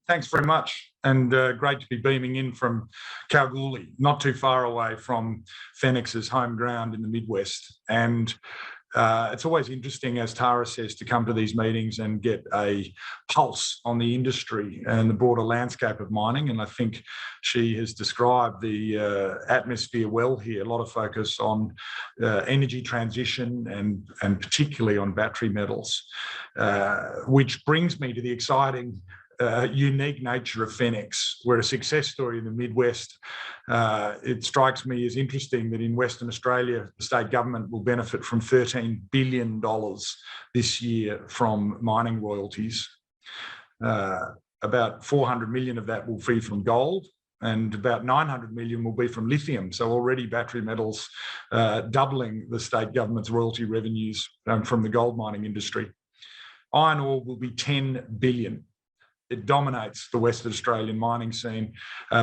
Thanks very much, and great to be beaming in from Kalgoorlie, not too far away from Fenix's home ground in the Midwest. And it's always interesting, as Tara says, to come to these meetings and get a pulse on the industry and the broader landscape of mining. And I think she has described the atmosphere well here. A lot of focus on energy transition and particularly on battery metals, which brings me to the exciting unique nature of Fenix. We're a success story in the Midwest. It strikes me as interesting that in Western Australia, the state government will benefit from $13 billion this year from mining royalties. About 400 million of that will be from gold, and about 900 million will be from lithium. So already battery metals doubling the state government's royalty revenues from the gold mining industry. Iron ore will be 10 billion. It dominates the Western Australian mining scene,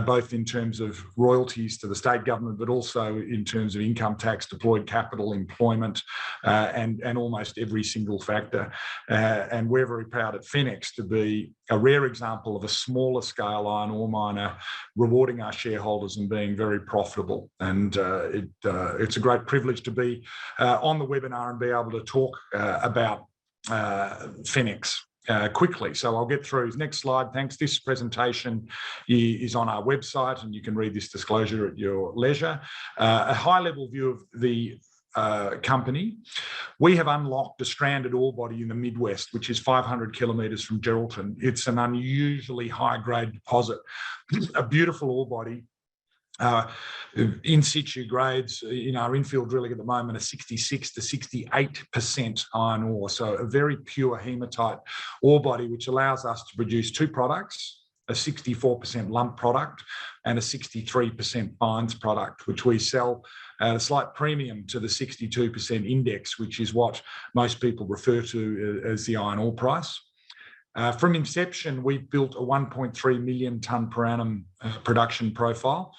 both in terms of royalties to the state government, but also in terms of income tax, deployed capital, employment, and almost every single factor. And we're very proud at Fenix to be a rare example of a smaller scale iron ore miner rewarding our shareholders and being very profitable. And it's a great privilege to be on the webinar and be able to talk about Fenix. Quickly. So I'll get through. Next slide. Thanks. This presentation is on our website and you can read this disclosure at your leisure. A high-level view of the company. We have unlocked a stranded ore body in the Midwest, which is 500 kilometres from Geraldton. It's an unusually high-grade deposit, a beautiful ore body. In situ grades in our infill drilling at the moment are 66 to 68% iron ore. So a very pure hematite ore body, which allows us to produce two products, a 64% lump product and a 63% fines product, which we sell at a slight premium to the 62% index, which is what most people refer to as the iron ore price. From inception, we've built a 1.3 million tonne per annum production profile.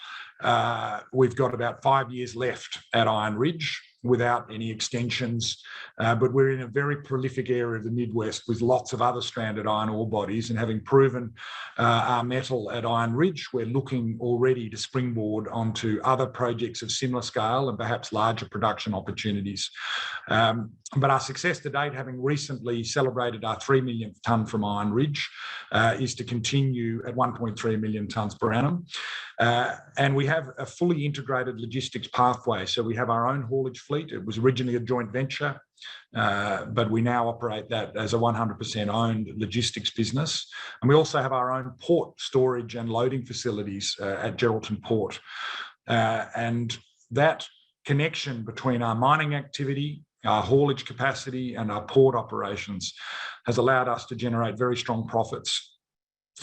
We've got about 5 years left at Iron Ridge without any extensions, but we're in a very prolific area of the Midwest with lots of other stranded iron ore bodies, and having proven our metal at Iron Ridge, we're looking already to springboard onto other projects of similar scale and perhaps larger production opportunities. But our success to date, having recently celebrated our 3 millionth tonne from Iron Ridge, is to continue at 1.3 million tonnes per annum. And we have a fully integrated logistics pathway. So we have our own haulage fleet. It was originally a joint venture, but we now operate that as a 100% owned logistics business. And we also have our own port storage and loading facilities at Geraldton Port. And that connection between our mining activity, our haulage capacity and our port operations has allowed us to generate very strong profits,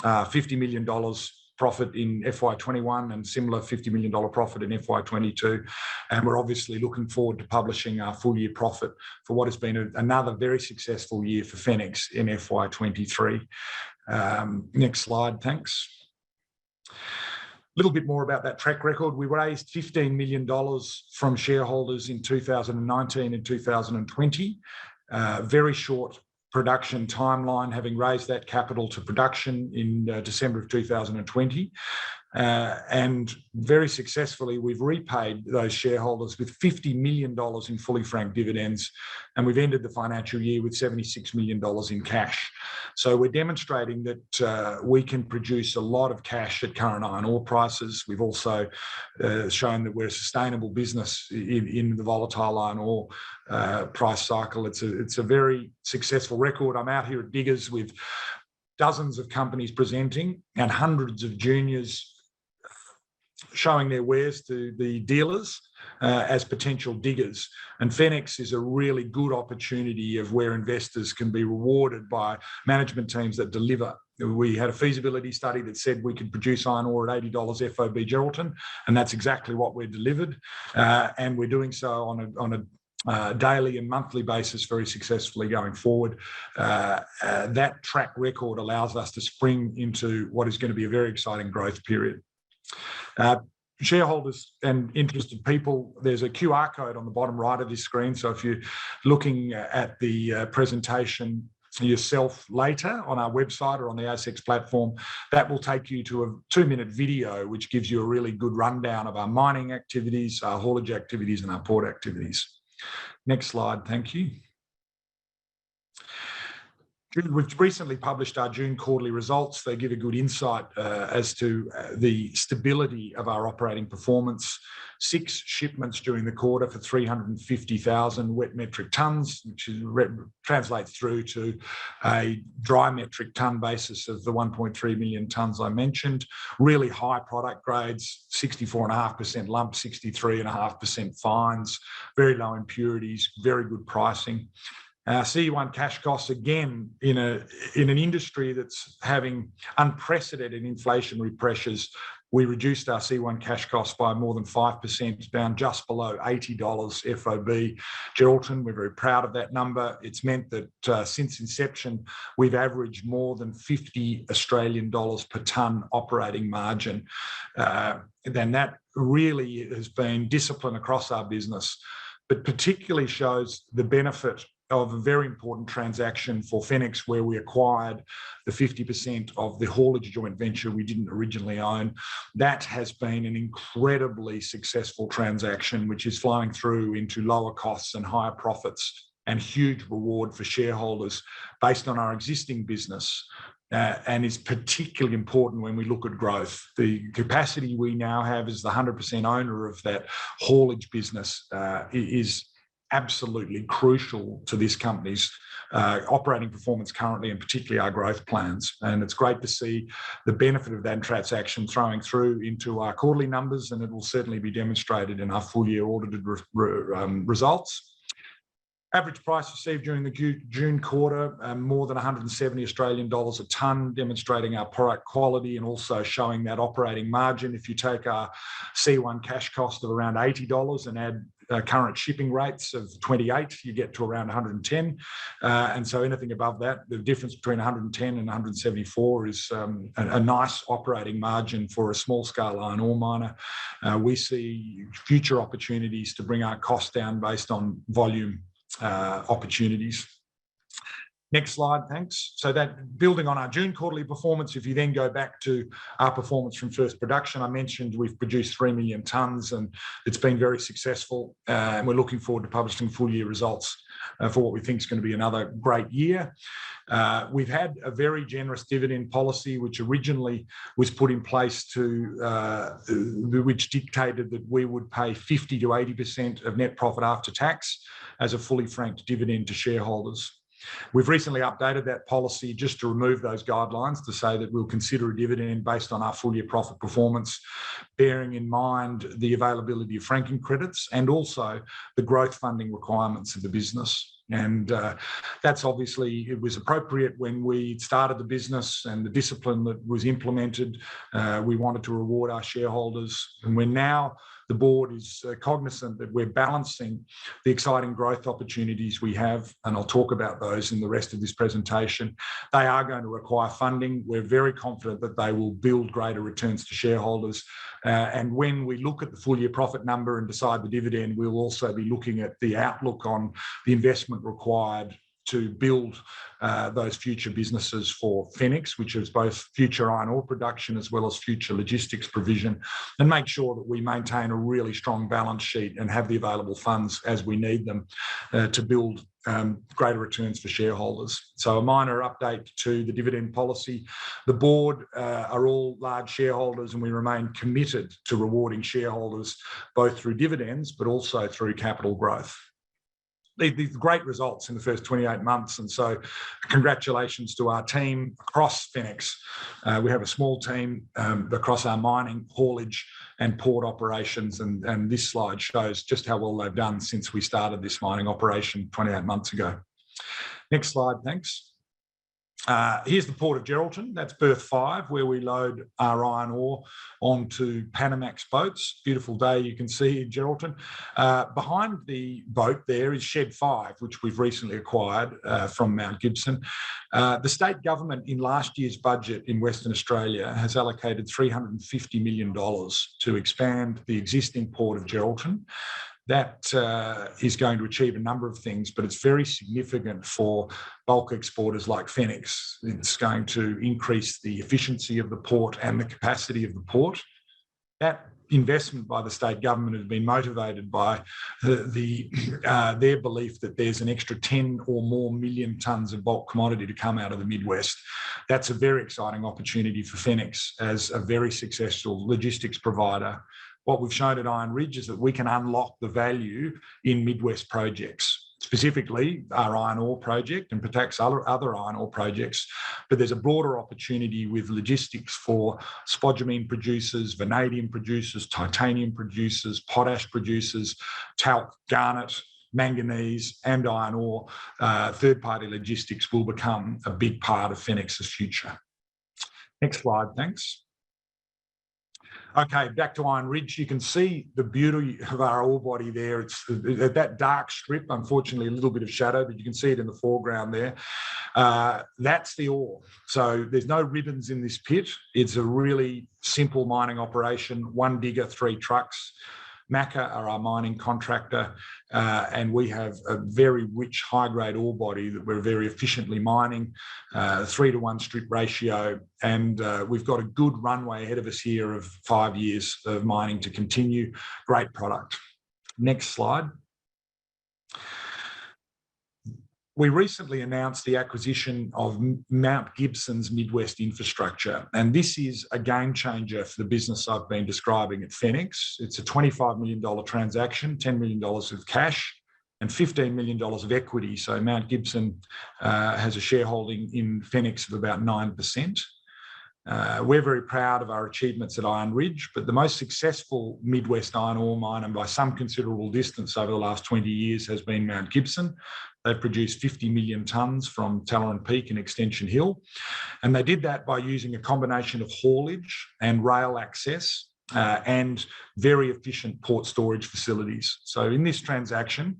$50 million profit in FY21 and similar $50 million profit in FY22. And we're obviously looking forward to publishing our full year profit for what has been another very successful year for Fenix in FY23. Next slide, thanks. A little bit more about that track record. We raised $15 million from shareholders in 2019 and 2020. Very short production timeline, having raised that capital to production in December of 2020. And very successfully, we've repaid those shareholders with $50 million in fully franked dividends, and we've ended the financial year with $76 million in cash. So we're demonstrating that we can produce a lot of cash at current iron ore prices. We've also shown that we're a sustainable business in the volatile iron ore price cycle. It's a very successful record. I'm out here at Diggers with dozens of companies presenting and hundreds of juniors showing their wares to the dealers as potential diggers. And Fenix is a really good opportunity of where investors can be rewarded by management teams that deliver. We had a feasibility study that said we could produce iron ore at $80 FOB Geraldton, and that's exactly what we're delivered. And we're doing so on a daily and monthly basis very successfully going forward. That track record allows us to spring into what is going to be a very exciting growth period. Shareholders and interested people, there's a QR code on the bottom right of this screen. So if you're looking at the presentation yourself later on our website or on the ASX platform. That will take you to a 2-minute video which gives you a really good rundown of our mining activities, our haulage activities and our port activities. Next slide, thank you. We've recently published our June quarterly results. They give a good insight as to the stability of our operating performance. 6 shipments during the quarter for 350,000 wet metric tonnes, which translates through to a dry metric tonne basis of the 1.3 million tonnes I mentioned. Really high product grades, 64.5% lump, 63.5% fines, very low impurities, very good pricing. Our C1 cash costs, again, in an industry that's having unprecedented inflationary pressures, we reduced our C1 cash costs by more than 5%, down just below $80 FOB Geraldton. We're very proud of that number. It's meant that since inception, we've averaged more than 50 Australian dollars per tonne operating margin. Then that really has been discipline across our business, but particularly shows the benefit of a very important transaction for Fenix, where we acquired the 50% of the haulage joint venture we didn't originally own. That has been an incredibly successful transaction, which is flowing through into lower costs and higher profits and huge reward for shareholders based on our existing business. And is particularly important when we look at growth. The capacity we now have as the 100% owner of that haulage business is absolutely crucial to this company's operating performance currently, and particularly our growth plans. And it's great to see the benefit of that transaction throwing through into our quarterly numbers, and it will certainly be demonstrated in our full year audited results. Average price received during the June quarter, more than 170 Australian dollars a tonne, demonstrating our product quality and also showing that operating margin. If you take our C1 cash cost of around $80 and add current shipping rates of 28, you get to around 110. And so anything above that, the difference between 110 and 174 is a nice operating margin for a small-scale iron ore miner. We see future opportunities to bring our costs down based on volume opportunities. Next slide, thanks. So that building on our June quarterly performance, if you then go back to our performance from first production, I mentioned we've produced 3 million tonnes and it's been very successful. And we're looking forward to publishing full year results for what we think is going to be another great year. We've had a very generous dividend policy, which originally was put in place which dictated that we would pay 50 to 80% of net profit after tax as a fully franked dividend to shareholders. We've recently updated that policy just to remove those guidelines, to say that we'll consider a dividend based on our full year profit performance, bearing in mind the availability of franking credits and also the growth funding requirements of the business. And that's obviously, it was appropriate when we started the business and the discipline that was implemented. We wanted to reward our shareholders, and we're now, the board is cognizant that we're balancing the exciting growth opportunities we have, and I'll talk about those in the rest of this presentation. They are going to require funding. We're very confident that they will build greater returns to shareholders. And when we look at the full year profit number and decide the dividend, we'll also be looking at the outlook on the investment required to build those future businesses for Fenix, which is both future iron ore production as well as future logistics provision, and make sure that we maintain a really strong balance sheet and have the available funds as we need them to build greater returns for shareholders. So a minor update to the dividend policy. The board are all large shareholders, and we remain committed to rewarding shareholders both through dividends but also through capital growth. These great results in the first 28 months, and so congratulations to our team across Fenix. We have a small team across our mining, haulage and port operations, and this slide shows just how well they've done since we started this mining operation 28 months ago. Next slide, thanks. Here's the Port of Geraldton. That's berth 5, where we load our iron ore onto Panamax boats. Beautiful day you can see in Geraldton. Behind the boat there is Shed 5, which we've recently acquired from Mount Gibson. The state government in last year's budget in Western Australia has allocated $350 million to expand the existing Port of Geraldton. That is going to achieve a number of things, but it's very significant for bulk exporters like Fenix. It's going to increase the efficiency of the port and the capacity of the port. That investment by the state government has been motivated by their belief that there's an extra 10 or more million tonnes of bulk commodity to come out of the Midwest. That's a very exciting opportunity for Fenix as a very successful logistics provider. What we've shown at Iron Ridge is that we can unlock the value in Midwest projects, specifically our iron ore project and perhaps other iron ore projects. But there's a broader opportunity with logistics for spodumene producers, vanadium producers, titanium producers, potash producers, talc, garnet, manganese and iron ore. Third-party logistics will become a big part of Fenix's future. Next slide, thanks. Okay, back to Iron Ridge. You can see the beauty of our ore body there. It's that dark strip, unfortunately a little bit of shadow, but you can see it in the foreground there. That's the ore. So there's no ribbons in this pit. It's a really simple mining operation, 1 digger, 3 trucks. Macca are our mining contractor, and we have a very rich high-grade ore body that we're very efficiently mining, 3-to-1 strip ratio, and we've got a good runway ahead of us here of 5 years of mining to continue. Great product. Next slide. We recently announced the acquisition of Mount Gibson's Midwest infrastructure, and this is a game changer for the business I've been describing at Fenix. It's a $25 million transaction, $10 million of cash and $15 million of equity. So Mount Gibson has a shareholding in Fenix of about 9%. We're very proud of our achievements at Iron Ridge, but the most successful Midwest iron ore mine, and by some considerable distance over the last 20 years, has been Mount Gibson. They've produced 50 million tonnes from Talleyrand Peak and Extension Hill. And they did that by using a combination of haulage and rail access and very efficient port storage facilities. So in this transaction,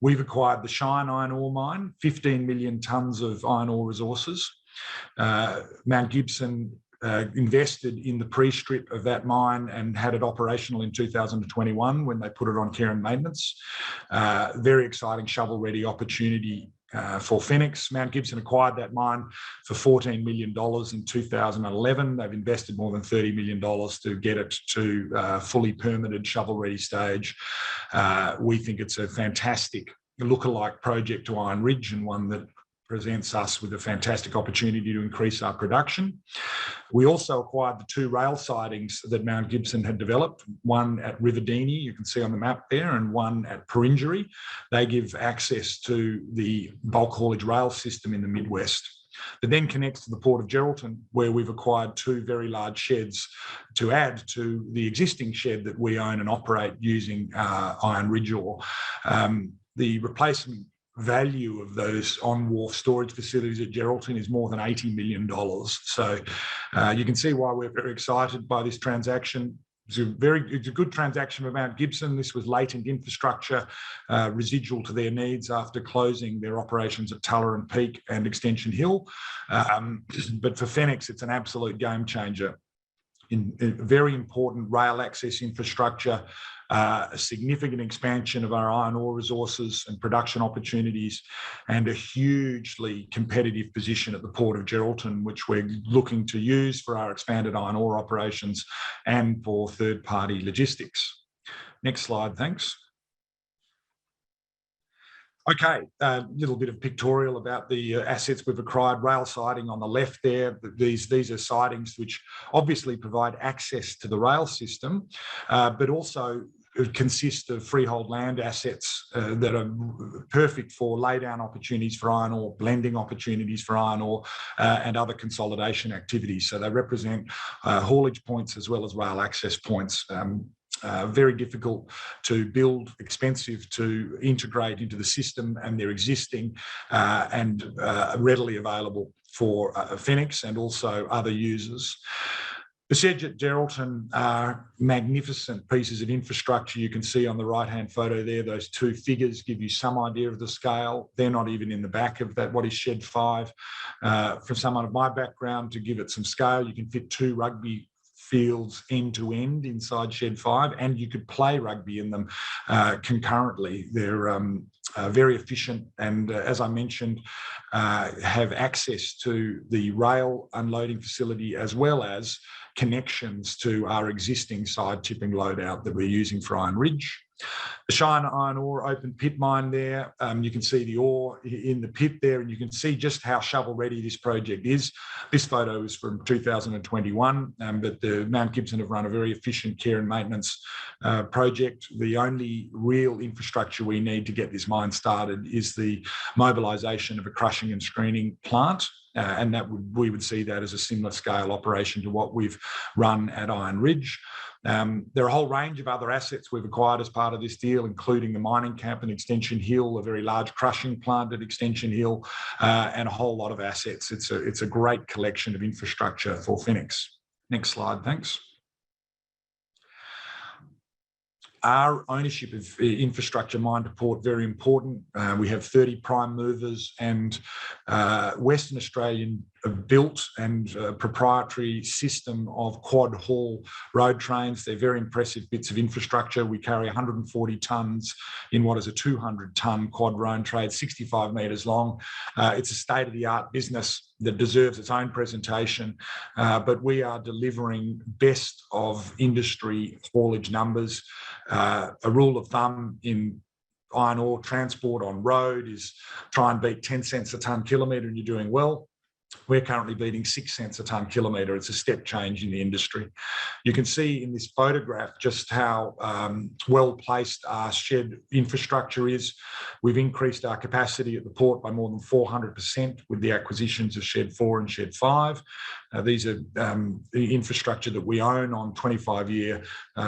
we've acquired the Shine iron ore mine, 15 million tonnes of iron ore resources. Mount Gibson invested in the pre-strip of that mine and had it operational in 2021 when they put it on care and maintenance. Very exciting shovel-ready opportunity for Fenix. Mount Gibson acquired that mine for $14 million in 2011. They've invested more than $30 million to get it to fully permitted shovel-ready stage. We think it's a fantastic lookalike project to Iron Ridge and one that presents us with a fantastic opportunity to increase our production. We also acquired the 2 rail sidings that Mount Gibson had developed, one at Riverdini, you can see on the map there, and one at Peringeri. They give access to the bulk haulage rail system in the Midwest. It then connects to the Port of Geraldton, where we've acquired 2 very large sheds to add to the existing shed that we own and operate using Iron Ridge ore. The replacement value of those on-wharf storage facilities at Geraldton is more than $80 million. So you can see why we're very excited by this transaction. It's a good transaction for Mount Gibson. This was latent infrastructure, residual to their needs after closing their operations at Talleyrand Peak and Extension Hill. But for Fenix, it's an absolute game changer. In very important rail access infrastructure, a significant expansion of our iron ore resources and production opportunities, and a hugely competitive position at the Port of Geraldton, which we're looking to use for our expanded iron ore operations and for third-party logistics. Next slide, thanks. Okay, a little bit of pictorial about the assets we've acquired. Rail siding on the left there. These are sidings which obviously provide access to the rail system, but also consist of freehold land assets that are perfect for laydown opportunities for iron ore, blending opportunities for iron ore, and other consolidation activities. So they represent haulage points as well as rail access points. Very difficult to build, expensive to integrate into the system, and they're existing and readily available for Fenix and also other users. The sheds at Geraldton are magnificent pieces of infrastructure. You can see on the right-hand photo there, those 2 figures give you some idea of the scale. They're not even in the back of that, what is Shed 5. From someone of my background, to give it some scale, you can fit 2 rugby fields end to end inside Shed 5, and you could play rugby in them concurrently. They're very efficient, and as I mentioned, have access to the rail unloading facility as well as connections to our existing side tipping loadout that we're using for Iron Ridge. The Shine iron ore open pit mine there. You can see the ore in the pit there, and you can see just how shovel ready this project is. This photo is from 2021, but the Mount Gibson have run a very efficient care and maintenance project. The only real infrastructure we need to get this mine started is the mobilisation of a crushing and screening plant. And we would see that as a similar scale operation to what we've run at Iron Ridge. There are a whole range of other assets we've acquired as part of this deal, including the mining camp and Extension Hill, a very large crushing plant at Extension Hill, and a whole lot of assets. It's a great collection of infrastructure for Fenix. Next slide, thanks. Our ownership of infrastructure mine to port, very important. We have 30 prime movers, and Western Australian built and proprietary system of quad haul road trains. They're very impressive bits of infrastructure. We carry 140 tonnes in what is a 200-tonne quad road train, 65 metres long. It's a state-of-the-art business that deserves its own presentation, but we are delivering best of industry haulage numbers. A rule of thumb in iron ore transport on road is try and beat 10 cents a tonne kilometre and you're doing well. We're currently beating 6 cents a tonne kilometre. It's a step change in the industry. You can see in this photograph just how well placed our shed infrastructure is. We've increased our capacity at the port by more than 400% with the acquisitions of Shed 4 and Shed 5. These are the infrastructure that we own on 25-year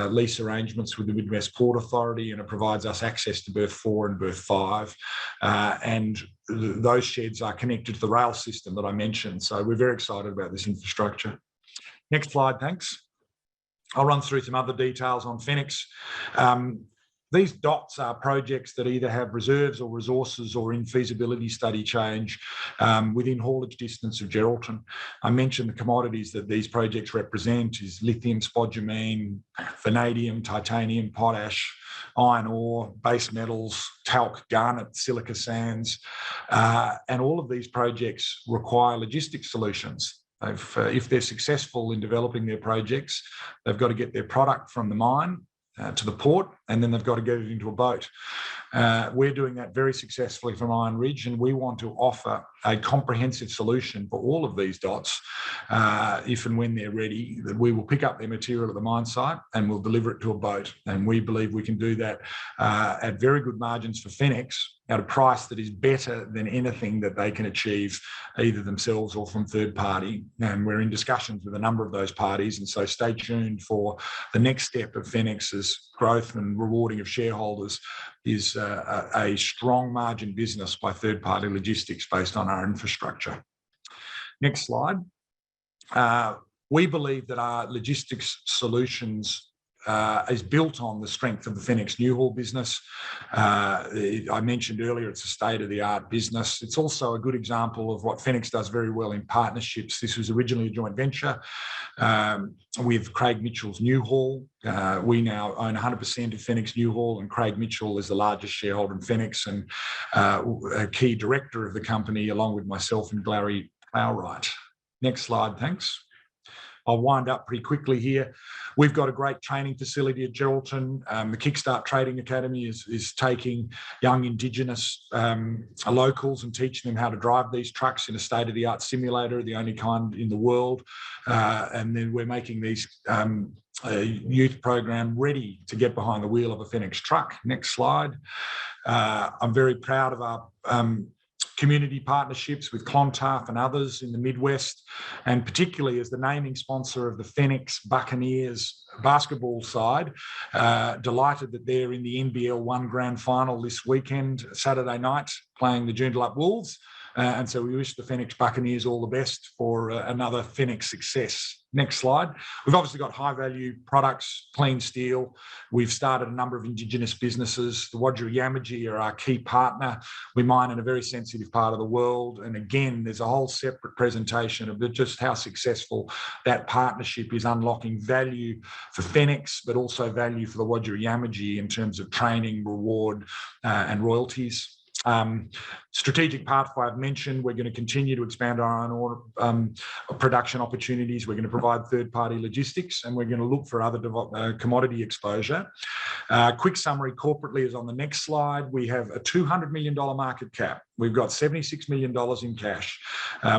lease arrangements with the Midwest Port Authority, and it provides us access to berth 4 and berth 5. And those sheds are connected to the rail system that I mentioned. So we're very excited about this infrastructure. Next slide, thanks. I'll run through some other details on Fenix. These dots are projects that either have reserves or resources or in feasibility study change within haulage distance of Geraldton. I mentioned the commodities that these projects represent is lithium, spodumene, vanadium, titanium, potash, iron ore, base metals, talc, garnet, silica sands. And all of these projects require logistics solutions. If they're successful in developing their projects, they've got to get their product from the mine to the port, and then they've got to get it into a boat. We're doing that very successfully from Iron Ridge, and we want to offer a comprehensive solution for all of these dots. If and when they're ready, that we will pick up their material at the mine site and we'll deliver it to a boat. And we believe we can do that at very good margins for Fenix at a price that is better than anything that they can achieve either themselves or from third party. And we're in discussions with a number of those parties. And so stay tuned for the next step of Fenix's growth and rewarding of shareholders is a strong margin business by third-party logistics based on our infrastructure. Next slide. We believe that our logistics solutions is built on the strength of the Fenix Newhaul business. I mentioned earlier it's a state-of-the-art business. It's also a good example of what Fenix does very well in partnerships. This was originally a joint venture with Craig Mitchell's Newhaul. We now own 100% of Fenix Newhaul, and Craig Mitchell is the largest shareholder in Fenix and a key director of the company, along with myself and Larry Plowright. Next slide, thanks. I'll wind up pretty quickly here. We've got a great training facility at Geraldton. The Kickstart Trading Academy is taking young Indigenous locals and teaching them how to drive these trucks in a state-of-the-art simulator, the only kind in the world. And then we're making these youth program ready to get behind the wheel of a Fenix truck. Next slide. I'm very proud of our community partnerships with Clontarf and others in the Midwest, and particularly as the naming sponsor of the Fenix Buccaneers basketball side. Delighted that they're in the NBL 1 Grand Final this weekend, Saturday night, playing the Joondalup Wolves. And so we wish the Fenix Buccaneers all the best for another Fenix success. Next slide. We've obviously got high-value products, clean steel. We've started a number of Indigenous businesses. The Wadjuri Yamaji are our key partner. We mine in a very sensitive part of the world. And again, there's a whole separate presentation of just how successful that partnership is unlocking value for Fenix, but also value for the Wadjuri Yamaji in terms of training, reward, and royalties. Strategic pathway I've mentioned, we're going to continue to expand our iron ore production opportunities. We're going to provide third-party logistics, and we're going to look for other commodity exposure. Quick summary corporately is on the next slide. We have a $200 million market cap. We've got $76 million in cash.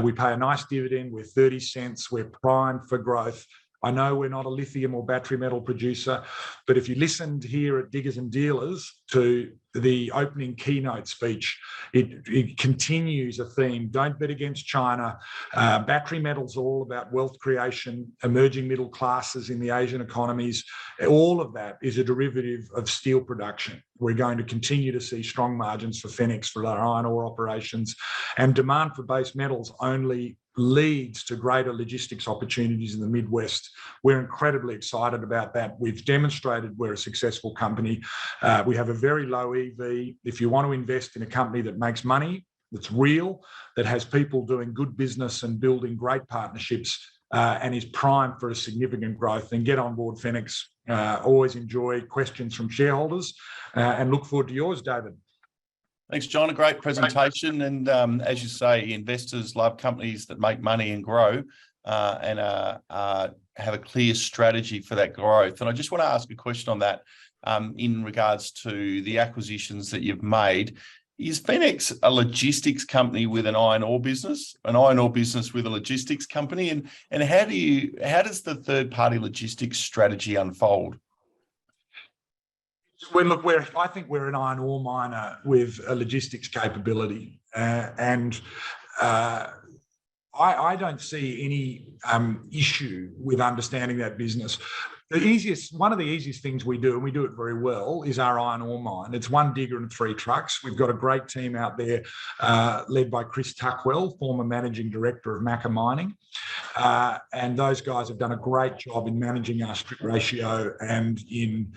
We pay a nice dividend. We're 30 cents. We're primed for growth. I know we're not a lithium or battery metal producer, but if you listened here at Diggers and Dealers to the opening keynote speech, it continues a theme. Don't bet against China. Battery metals are all about wealth creation, emerging middle classes in the Asian economies. All of that is a derivative of steel production. We're going to continue to see strong margins for Fenix for our iron ore operations, and demand for base metals only leads to greater logistics opportunities in the Midwest. We're incredibly excited about that. We've demonstrated we're a successful company. We have a very low EV. If you want to invest in a company that makes money, that's real, that has people doing good business and building great partnerships, and is primed for a significant growth, then get on board Fenix. Always enjoy questions from shareholders and look forward to yours, David. Thanks, John. A great presentation. And as you say, investors love companies that make money and grow and have a clear strategy for that growth. And I just want to ask a question on that in regards to the acquisitions that you've made. Is Fenix a logistics company with an iron ore business, with a logistics company? And how does the third-party logistics strategy unfold? Well, look, I think we're an iron ore miner with a logistics capability, and I don't see any issue with understanding that business. One of the easiest things we do, and we do it very well, is our iron ore mine. It's one digger and 3 trucks. We've got a great team out there led by Chris Tuckwell, former managing director of Macca Mining. And those guys have done a great job in managing our strip ratio and in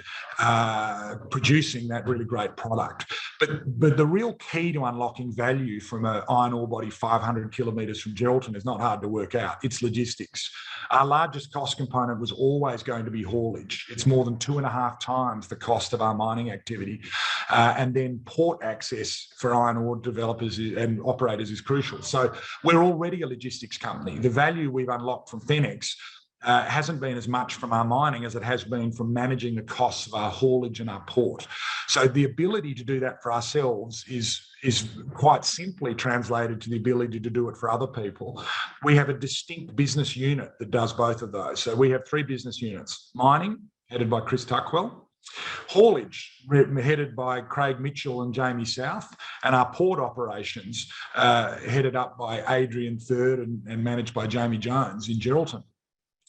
producing that really great product. But the real key to unlocking value from an iron ore body 500 kilometres from Geraldton is not hard to work out. It's logistics. Our largest cost component was always going to be haulage. It's more than 2.5 times the cost of our mining activity. And then port access for iron ore developers and operators is crucial. So we're already a logistics company. The value we've unlocked from Fenix hasn't been as much from our mining as it has been from managing the costs of our haulage and our port. So the ability to do that for ourselves is quite simply translated to the ability to do it for other people. We have a distinct business unit that does both of those. So we have 3 business units: mining, headed by Chris Tuckwell; haulage, headed by Craig Mitchell and Jamie South; and our port operations, headed up by Adrian Third and managed by Jamie Jones in Geraldton.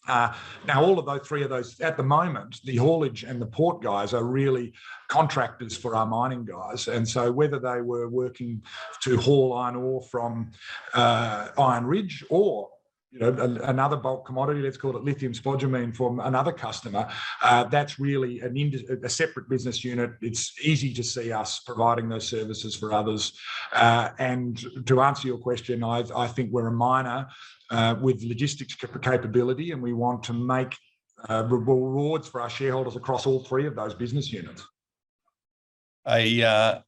Now, all of those 3 of those, at the moment, the haulage and the port guys are really contractors for our mining guys. And so whether they were working to haul iron ore from Iron Ridge or another bulk commodity, let's call it lithium spodumene, from another customer, that's really a separate business unit. It's easy to see us providing those services for others. And to answer your question, I think we're a miner with logistics capability, and we want to make rewards for our shareholders across all 3 of those business units. A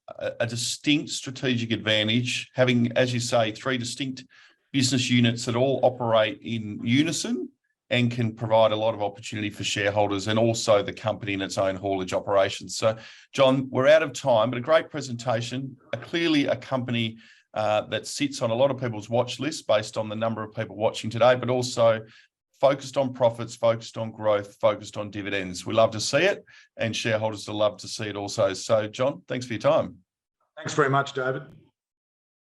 distinct strategic advantage, having, as you say, 3 distinct business units that all operate in unison and can provide a lot of opportunity for shareholders and also the company in its own haulage operations. So, John, we're out of time, but a great presentation. Clearly a company that sits on a lot of people's watch list based on the number of people watching today, but also focused on profits, focused on growth, focused on dividends. We love to see it, and shareholders will love to see it also. So, John, thanks for your time. Thanks very much, David.